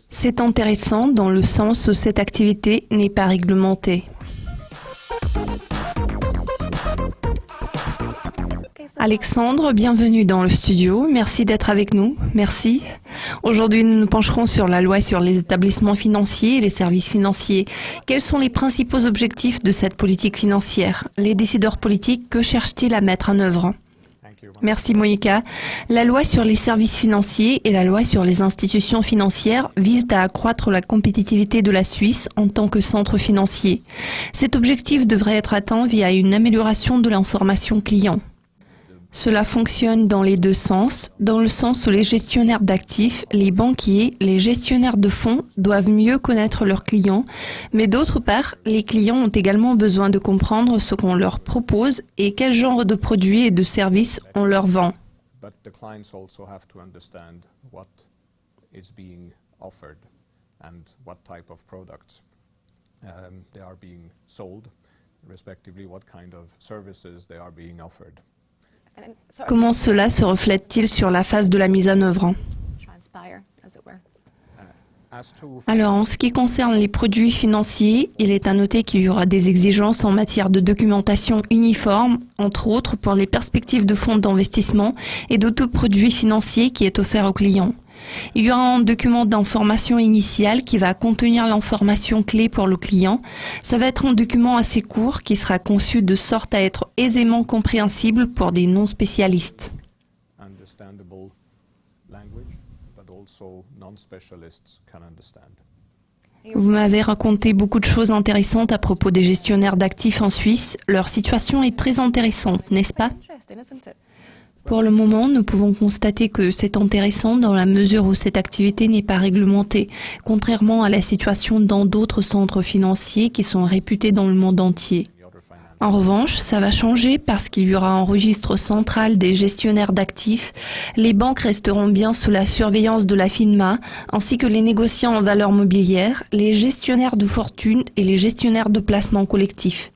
C'est intéressant dans le sens où cette activité n'est pas réglementée. Alexandre, bienvenue dans le studio. Merci d'être avec nous. Merci. Aujourd'hui, nous nous pencherons sur la loi sur les établissements financiers et les services financiers. Quels sont les principaux objectifs de cette politique financière? Les décideurs politiques, que cherchent-ils à mettre en œuvre? Merci Moïka. La loi sur les services financiers et la loi sur les institutions financières visent à accroître la compétitivité de la Suisse en tant que centre financier. Cet objectif devrait être atteint via une amélioration de l'information client. Cela fonctionne dans les deux sens, dans le sens où les gestionnaires d'actifs, les banquiers, les gestionnaires de fonds doivent mieux connaître leurs clients, mais d'autre part, les clients ont également besoin de comprendre ce qu'on leur propose et quel genre de produits et de services on leur vend. But the clients also have to understand what is being offered and what type of products they are being sold, respectively what kind of services they are being offered. Comment cela se reflète-t-il sur la phase de la mise en œuvre? Alors, en ce qui concerne les produits financiers, il est à noter qu'il y aura des exigences en matière de documentation uniforme, entre autres pour les perspectives de fonds d'investissement et de tout produit financier qui est offert aux clients. Il y aura un document d'information initiale qui va contenir l'information clé pour le client. Ça va être un document assez court qui sera conçu de sorte à être aisément compréhensible pour des non-spécialistes. Vous m'avez raconté beaucoup de choses intéressantes à propos des gestionnaires d'actifs en Suisse. Leur situation est très intéressante, n'est-ce pas? Pour le moment, nous pouvons constater que c'est intéressant dans la mesure où cette activité n'est pas réglementée, contrairement à la situation dans d'autres centres financiers qui sont réputés dans le monde entier. En revanche, ça va changer parce qu'il y aura un registre central des gestionnaires d'actifs. Les banques resteront bien sous la surveillance de la FINMA, ainsi que les négociants en valeurs mobilières, les gestionnaires de fortune et les gestionnaires de placements collectifs.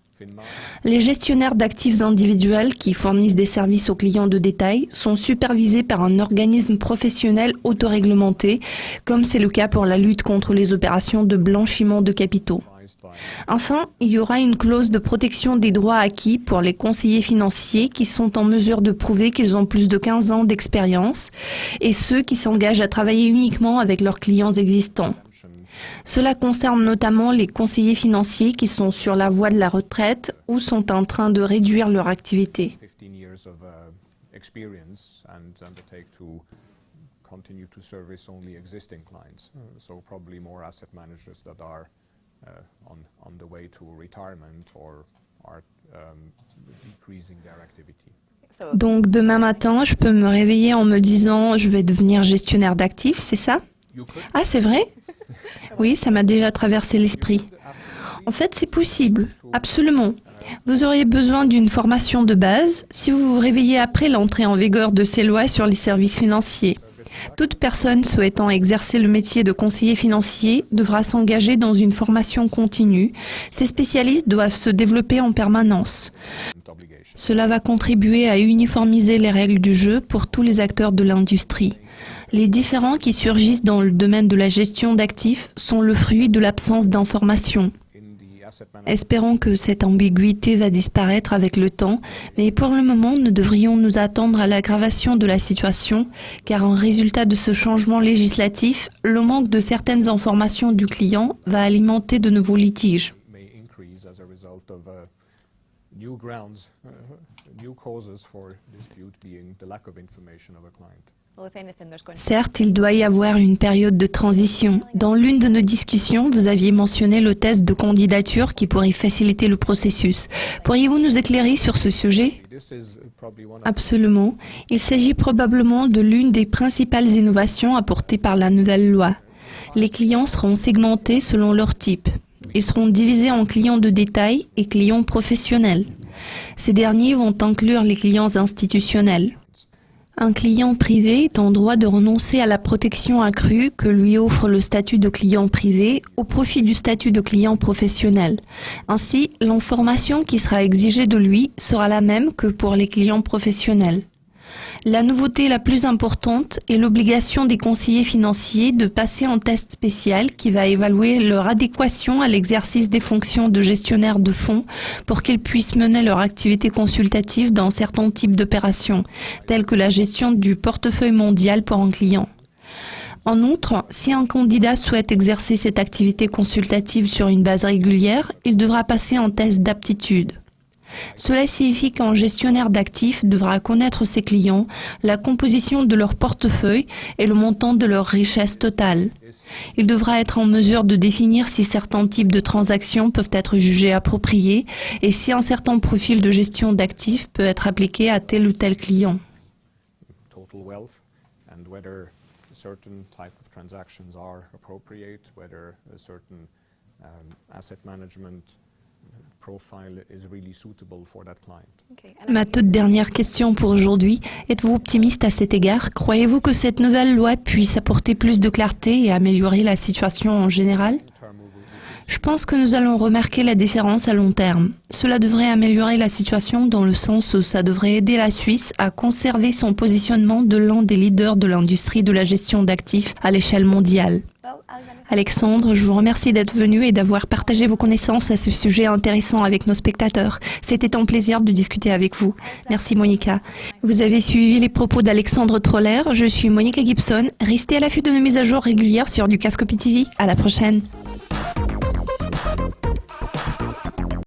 Les gestionnaires d'actifs individuels qui fournissent des services aux clients de détail sont supervisés par un organisme professionnel autoréglementé, comme c'est le cas pour la lutte contre les opérations de blanchiment de capitaux. Enfin, il y aura une clause de protection des droits acquis pour les conseillers financiers qui sont en mesure de prouver qu'ils ont plus de 15 ans d'expérience et ceux qui s'engagent à travailler uniquement avec leurs clients existants. Cela concerne notamment les conseillers financiers qui sont sur la voie de la retraite ou sont en train de réduire leur activité. Donc demain matin, je peux me réveiller en me disant je vais devenir gestionnaire d'actifs, c'est ça? Ah, c'est vrai? Oui, ça m'a déjà traversé l'esprit. En fait, c'est possible, absolument. Vous auriez besoin d'une formation de base si vous vous réveillez après l'entrée en vigueur de ces lois sur les services financiers. Toute personne souhaitant exercer le métier de conseiller financier devra s'engager dans une formation continue. Ces spécialistes doivent se développer en permanence. Cela va contribuer à uniformiser les règles du jeu pour tous les acteurs de l'industrie. Les différends qui surgissent dans le domaine de la gestion d'actifs sont le fruit de l'absence d'information. Espérons que cette ambiguïté va disparaître avec le temps, mais pour le moment, nous devrions nous attendre à l'aggravation de la situation, car en résultat de ce changement législatif, le manque de certaines informations du client va alimenter de nouveaux litiges. Certes, il doit y avoir une période de transition. Dans l'une de nos discussions, vous aviez mentionné le test de candidature qui pourrait faciliter le processus. Pourriez-vous nous éclairer sur ce sujet? Absolument. Il s'agit probablement de l'une des principales innovations apportées par la nouvelle loi. Les clients seront segmentés selon leur type. Ils seront divisés en clients de détail et clients professionnels. Ces derniers vont inclure les clients institutionnels. Un client privé est en droit de renoncer à la protection accrue que lui offre le statut de client privé au profit du statut de client professionnel. Ainsi, l'information qui sera exigée de lui sera la même que pour les clients professionnels. La nouveauté la plus importante est l'obligation des conseillers financiers de passer un test spécial qui va évaluer leur adéquation à l'exercice des fonctions de gestionnaire de fonds pour qu'ils puissent mener leur activité consultative dans certains types d'opérations, telles que la gestion du portefeuille mondial pour un client. En outre, si un candidat souhaite exercer cette activité consultative sur une base régulière, il devra passer un test d'aptitude. Cela signifie qu'un gestionnaire d'actifs devra connaître ses clients, la composition de leur portefeuille et le montant de leur richesse totale. Il devra être en mesure de définir si certains types de transactions peuvent être jugés appropriés et si un certain profil de gestion d'actifs peut être appliqué à tel ou tel client. Certain type of transactions are appropriate, whether a certain asset management profile is really suitable for that client. Ma toute dernière question pour aujourd'hui. Êtes-vous optimiste à cet égard? Croyez-vous que cette nouvelle loi puisse apporter plus de clarté et améliorer la situation en général? Je pense que nous allons remarquer la différence à long terme. Cela devrait améliorer la situation dans le sens où ça devrait aider la Suisse à conserver son positionnement de l'un des leaders de l'industrie de la gestion d'actifs à l'échelle mondiale. Alexandre, je vous remercie d'être venu et d'avoir partagé vos connaissances à ce sujet intéressant avec nos spectateurs. C'était un plaisir de discuter avec vous. Merci Monica. Vous avez suivi les propos d'Alexandre Troller. Je suis Monica Gibson. Restez à l'affût de nos mises à jour régulières sur Dukascopy TV. À la prochaine.